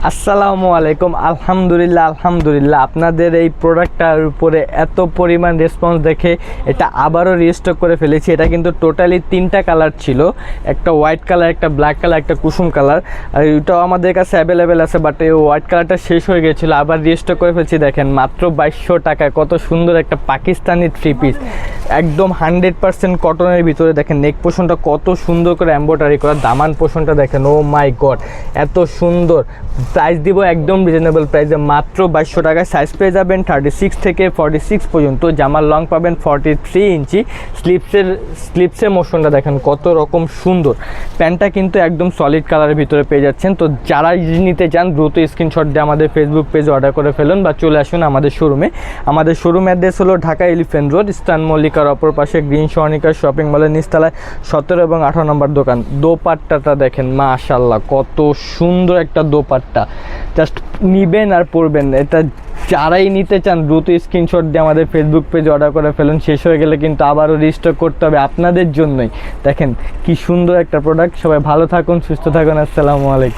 আসসালামু আলাইকুম। আলহামদুলিল্লাহ আপনাদের এই প্রোডাক্টটার উপরে এত পরিমাণ রেসপন্স দেখে এটা আবারও রিস্টক করে ফেলেছি। এটা কিন্তু টোটালি 3টা কালার ছিল, একটা হোয়াইট কালার, একটা ব্ল্যাক কালার, একটা কুসুম কালার। আর এটাও আমাদের কাছে অ্যাভেলেবেল আছে, বাট এই হোয়াইট কালারটা শেষ হয়ে গেছিলো, আবার রিস্টক করে ফেলছি। দেখেন মাত্র 2200 টাকায় কত সুন্দর একটা পাকিস্তানি 3 পিস, একদম 100% কটনের ভিতরে। দেখেন নেক পোর্শনটা কত সুন্দর করে এমব্রয়ডারি করা, দামান পোর্শনটা দেখেন, ও মাই গড এত সুন্দর। প্রাইস দিব একদম রিজনেবল প্রাইসে, মাত্র 2200 টাকায়। সাইজ পেয়ে যাবেন 36 থেকে 46 পর্যন্ত। জামার লং পাবেন 43 ইঞ্চি। স্লিপসের মোশনটা দেখেন কত রকম সুন্দর। প্যান্টটা কিন্তু একদম সলিড কালারের ভিতরে পেয়ে যাচ্ছেন। তো যারা নিতে চান দ্রুত স্ক্রিনশট দিয়ে আমাদের ফেসবুক পেজে অর্ডার করে ফেলুন বা চলে আসুন আমাদের শোরুমে। আমাদের শোরুম অ্যাড্রেস হলো ঢাকা এলিফ্যান্ট রোড, ইস্টার্ন মল্লিকার অপর পাশে গ্রিন সর্ণিকা শপিং মলের নিচতলায় 17 এবং 18 নম্বর দোকান। দোপাট্টাটা দেখেন মাশাআল্লাহ কত সুন্দর একটা দোপাট্টা, জাস্ট নিবেন আর পরবেন। এটা যারাই নিতে চান দ্রুত স্ক্রিনশট দিয়ে আমাদের ফেসবুক পেজে অর্ডার করে ফেলুন। শেষ হয়ে গেলে কিন্তু আবারও রিস্টক করতে হবে আপনাদের জন্যই। দেখেন কি সুন্দর একটা প্রোডাক্ট। সবাই ভালো থাকুন, সুস্থ থাকুন। আসসালামু আলাইকুম।